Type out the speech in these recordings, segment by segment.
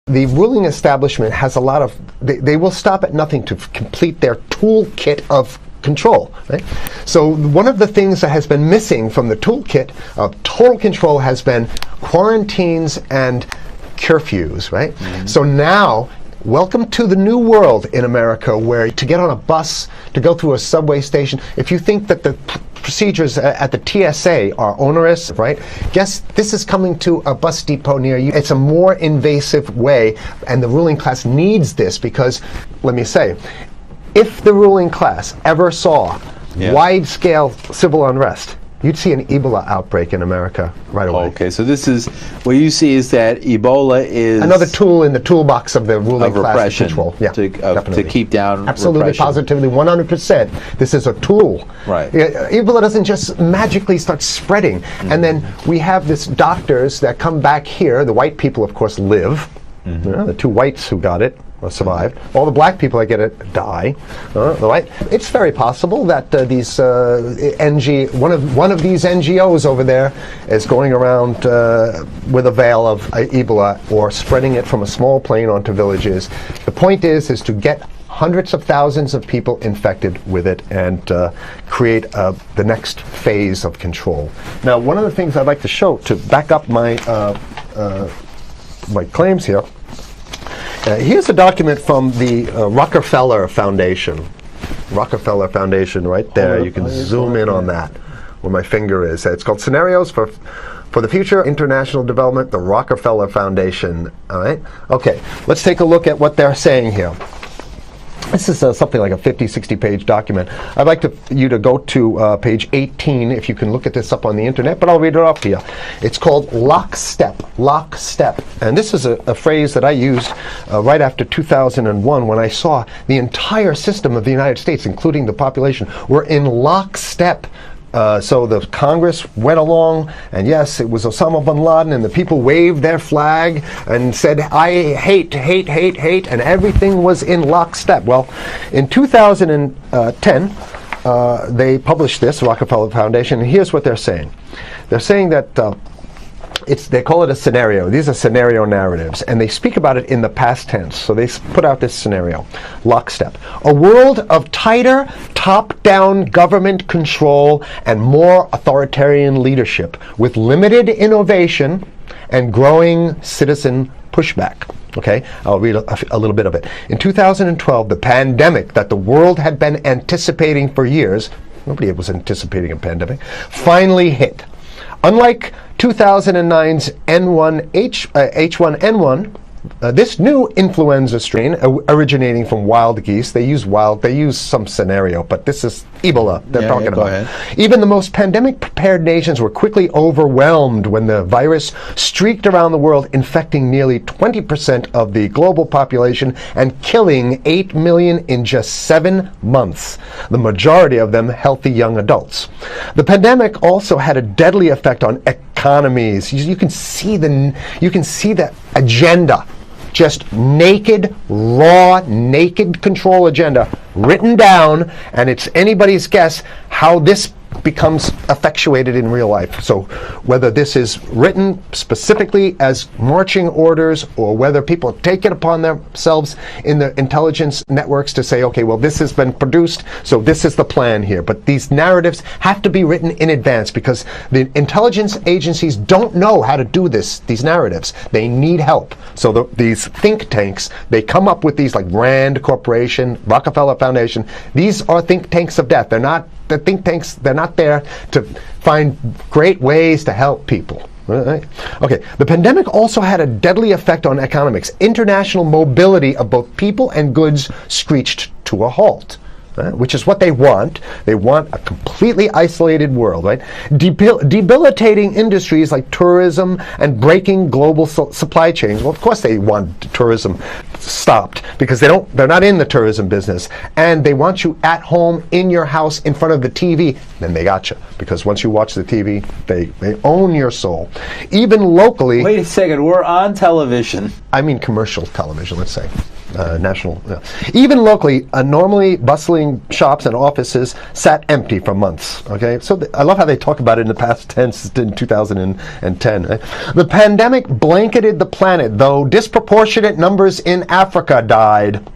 the ruling establishment has a lot of, they will stop at nothing to complete their toolkit of control, right? So one of the things that has been missing from the toolkit of total control has been quarantines and curfews, right? So now, welcome to the new world in America, where to get on a bus, to go through a subway station, if you think that the procedures at the TSA are onerous, right? Guess this is coming to a bus depot near you. It's a more invasive way, and the ruling class needs this because, let me say, if the ruling class ever saw wide-scale civil unrest, you'd see an Ebola outbreak in America right away. Okay, so this is, what you see is that Ebola is another tool in the toolbox of the ruling class control. Yeah, to keep down absolutely, repression. positively, 100%. This is a tool. Right. Ebola doesn't just magically start spreading. And then we have this doctors that come back here. The white people, of course, live. The two whites who got it survived. All the black people that get it die. It's very possible that these one of these NGOs over there is going around with a veil of Ebola, or spreading it from a small plane onto villages. The point is to get hundreds of thousands of people infected with it and create the next phase of control. Now, one of the things I'd like to show to back up my my claims here. Here's a document from the Rockefeller Foundation. Rockefeller Foundation, right there. You can zoom in on that, where my finger is. It's called Scenarios for the Future International Development, the Rockefeller Foundation. All right. Okay. Let's take a look at what they're saying here. This is something like a 50, 60-page document. I'd like you to go to page 18, if you can look at this up on the internet, but I'll read it off to you. It's called lockstep, lockstep. And this is a phrase that I used right after 2001, when I saw the entire system of the United States, including the population, were in lockstep. So the Congress went along, and yes, it was Osama bin Laden, and the people waved their flag and said, I hate, hate, hate, hate, and everything was in lockstep. Well, in 2010, they published this, Rockefeller Foundation, and here's what they're saying. They're saying that they call it a scenario. These are scenario narratives, and they speak about it in the past tense. So they put out this scenario, lockstep. A world of tighter, top-down government control and more authoritarian leadership, with limited innovation and growing citizen pushback. Okay, I'll read a little bit of it. In 2012, the pandemic that the world had been anticipating for years, nobody was anticipating a pandemic, finally hit. Unlike 2009's H1N1, this new influenza strain originating from wild geese, they use some scenario, but this is Ebola they're talking about. Ahead. Even the most pandemic-prepared nations were quickly overwhelmed when the virus streaked around the world, infecting nearly 20% of the global population and killing 8 million in just 7 months, the majority of them healthy young adults. The pandemic also had a deadly effect on economies. You can see the agenda, just naked, raw, naked control agenda written down, and it's anybody's guess how this becomes effectuated in real life. So whether this is written specifically as marching orders, or whether people take it upon themselves in the intelligence networks to say, okay, well, this has been produced, so this is the plan here. But these narratives have to be written in advance, because the intelligence agencies don't know how to do these narratives. They need help. So these think tanks, they come up with these, like Rand Corporation, Rockefeller Foundation. These are think tanks of death. They're not the think tanks, they're not there to find great ways to help people. Right? Okay, the pandemic also had a deadly effect on economics. International mobility of both people and goods screeched to a halt. Which is what they want. They want a completely isolated world, right? Debilitating industries like tourism and breaking global supply chains. Well, of course they want tourism stopped, because they're not in the tourism business, and they want you at home in your house in front of the TV. Then they got you, because once you watch the TV, they own your soul. Even locally. Wait a second, we're on television. I mean commercial television, let's say. National. Even locally, a normally bustling manufacturing shops and offices sat empty for months. Okay, so I love how they talk about it in the past tense in 2010. Right? The pandemic blanketed the planet, though disproportionate numbers in Africa died.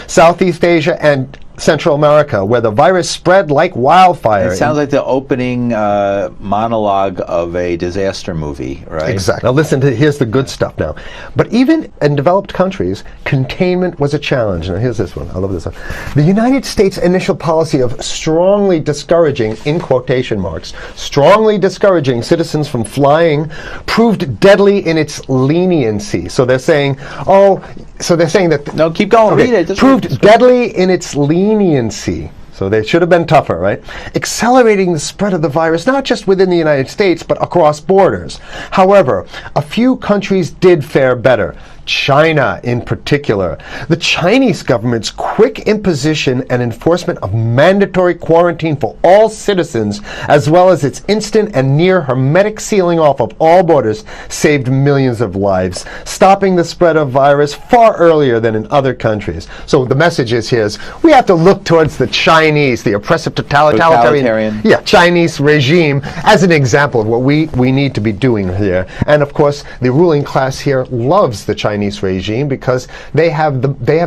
Southeast Asia and Central America, where the virus spread like wildfire. It sounds like the opening monologue of a disaster movie, right? Exactly. Now listen to, here's the good stuff now. But even in developed countries, containment was a challenge. Now here's this one. I love this one. The United States' initial policy of strongly discouraging, in quotation marks, strongly discouraging citizens from flying proved deadly in its leniency. So they're saying, that... No, keep going. Okay, read it. Proved deadly in its leniency. So they should have been tougher, right? Accelerating the spread of the virus, not just within the United States, but across borders. However, a few countries did fare better. China in particular. The Chinese government's quick imposition and enforcement of mandatory quarantine for all citizens, as well as its instant and near hermetic sealing off of all borders, saved millions of lives, stopping the spread of virus far earlier than in other countries. So the message is here is we have to look towards the Chinese, the oppressive totalitarian Chinese regime as an example of what we need to be doing here. And of course, the ruling class here loves the Chinese regime because they have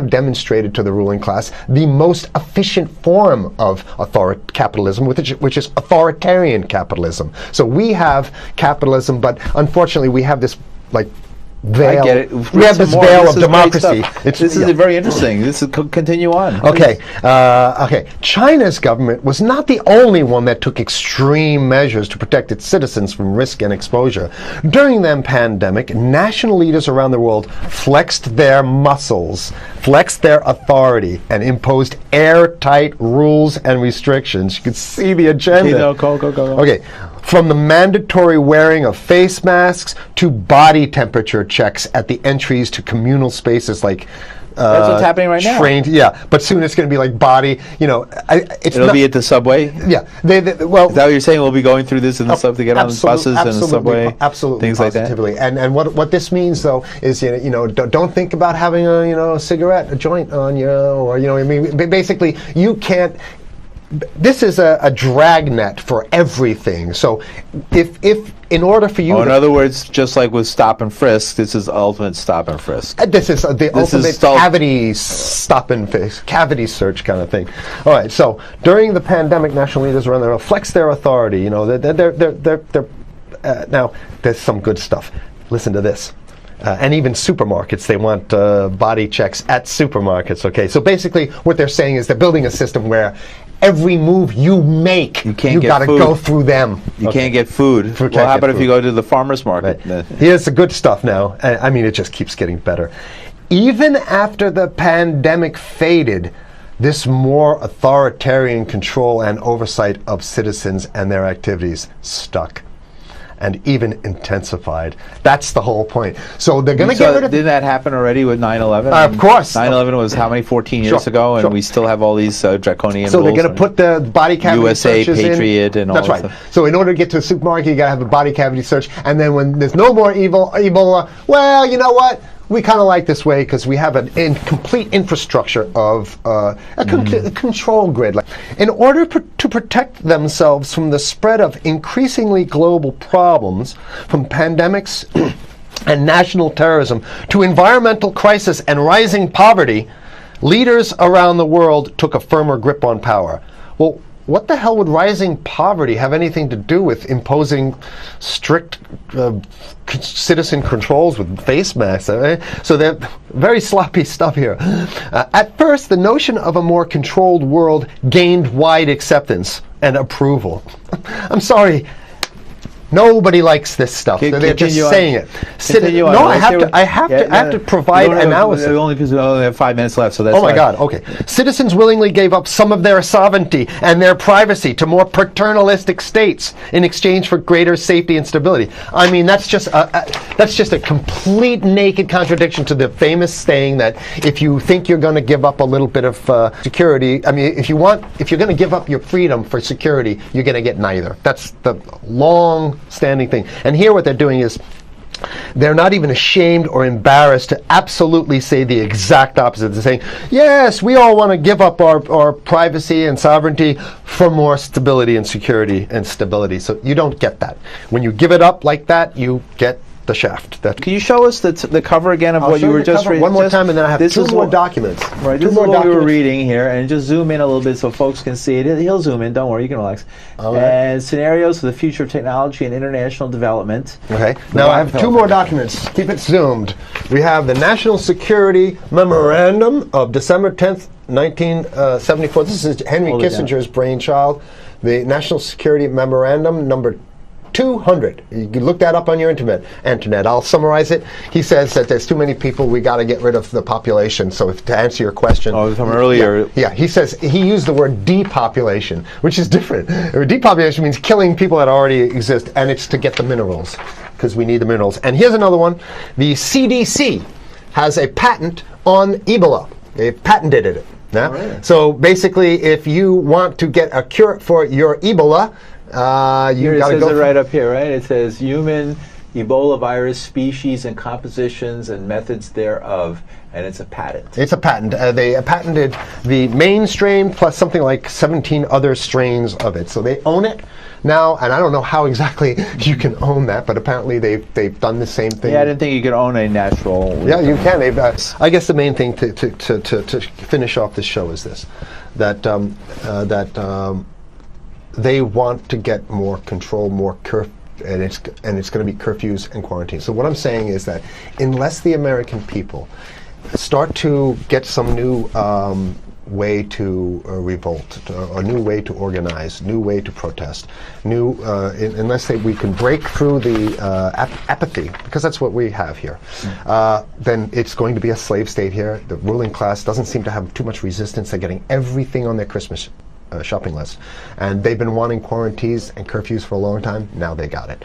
demonstrated to the ruling class the most efficient form of capitalism, which is authoritarian capitalism. So we have capitalism, but unfortunately we have this veil. I get it. We have this veil of democracy. This is very interesting. This is continue on. Okay. China's government was not the only one that took extreme measures to protect its citizens from risk and exposure. During the pandemic, national leaders around the world flexed their muscles, flexed their authority, and imposed airtight rules and restrictions. You can see the agenda. Go. Okay. From the mandatory wearing of face masks to body temperature checks at the entries to communal spaces like that's what's happening right now. Yeah, but soon it's going to be like body. It'll be at the subway. Yeah, is that what you're saying? We'll be going through this in the subway to get on buses and the subway, absolutely, things positively. like that. And what this means though is don't think about having a cigarette, a joint on you, or basically you can't. This is a dragnet for everything. So if in order for you in other words, just like with stop and frisk, this is ultimate stop and frisk. This is the ultimate cavity stop and frisk, cavity search kind of thing. All right, so during the pandemic, national leaders around the world flex their authority. Now there's some good stuff. Listen to this. And even supermarkets, they want body checks at supermarkets. Okay, so basically what they're saying is they're building a system where every move you make, you got to go through them. You can't get food. Well, how about if you go to the farmer's market? Right. Here's the good stuff now. I mean, it just keeps getting better. Even after the pandemic faded, this more authoritarian control and oversight of citizens and their activities stuck and even intensified. That's the whole point. So they're going to get rid of... Didn't that happen already with 9/11? Of course. 9/11 was how many, 14 years ago, and we still have all these draconian so rules. So they're going to put the body cavity USA, searches Patriot, and all that. That's right. So in order to get to a supermarket, you got to have a body cavity search, and then when there's no more Ebola, well, you know what? We kind of like this way because we have an complete infrastructure of a control grid. In order to protect themselves from the spread of increasingly global problems, from pandemics and national terrorism to environmental crisis and rising poverty, leaders around the world took a firmer grip on power. Well, what the hell would rising poverty have anything to do with imposing strict citizen controls with face masks? So they're very sloppy stuff here. At first, the notion of a more controlled world gained wide acceptance and approval. I'm sorry. Nobody likes this stuff. They're just saying it. I have to provide analysis. Only because we only have 5 minutes left, so that's. Oh my God. Okay. Citizens willingly gave up some of their sovereignty and their privacy to more paternalistic states in exchange for greater safety and stability. I mean, that's just a complete naked contradiction to the famous saying that if you think you're going to give up a little bit of security, I mean, if you're going to give up your freedom for security, you're going to get neither. That's the long-standing thing. And here what they're doing is they're not even ashamed or embarrassed to absolutely say the exact opposite. They're saying, yes, we all want to give up our privacy and sovereignty for more stability and security and stability. So you don't get that. When you give it up like that, you get the shaft. Can you show us the cover again of what you were just reading? One more time, and then I have two more documents. Right, this is what we were reading here, and just zoom in a little bit so folks can see it. He'll zoom in, don't worry, you can relax. Right. And scenarios for the future of technology and international development. Okay, now I have two more documents. Keep it zoomed. We have the National Security Memorandum of December 10th, 1974. This is Henry Kissinger's brainchild. The National Security Memorandum number 200. You can look that up on your internet. I'll summarize it. He says that there's too many people, we got to get rid of the population. So to answer your question. Oh, from earlier. Yeah, he says, he used the word depopulation, which is different. Depopulation means killing people that already exist, and it's to get the minerals, because we need the minerals. And here's another one. The CDC has a patent on Ebola. They patented it. Yeah? Right. So basically, if you want to get a cure for your Ebola, it says it right up here, right? It says human Ebola virus species and compositions and methods thereof, and it's a patent. It's a patent. They patented the main strain plus something like 17 other strains of it. So they own it now, and I don't know how exactly you can own that, but apparently they've done the same thing. Yeah, I didn't think you could own a natural. Yeah, you can. I guess the main thing to finish off this show is this: that they want to get more control, more and it's going to be curfews and quarantines. So what I'm saying is that unless the American people start to get some new way to revolt, a new way to organize, new way to protest, unless we can break through the apathy, because that's what we have here, then it's going to be a slave state here. The ruling class doesn't seem to have too much resistance. They're getting everything on their Christmas shopping list, and they've been wanting quarantines and curfews for a long time. Now they got it.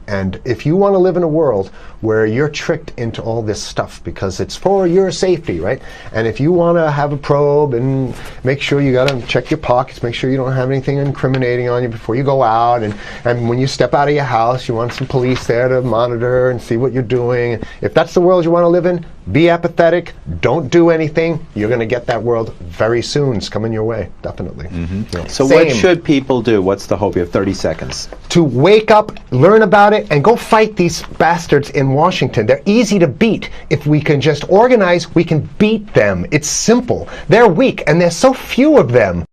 And if you want to live in a world where you're tricked into all this stuff because it's for your safety, right? And if you want to have a probe and make sure you got to check your pockets, make sure you don't have anything incriminating on you before you go out, and when you step out of your house, you want some police there to monitor and see what you're doing. If that's the world you want to live in, be apathetic, don't do anything. You're going to get that world very soon. It's coming your way, definitely. Mm-hmm. Yeah. So what should people do? What's the hope? You have 30 seconds. To wake up, learn about it, and go fight these bastards in Washington. They're easy to beat. If we can just organize, we can beat them. It's simple. They're weak, and there's so few of them.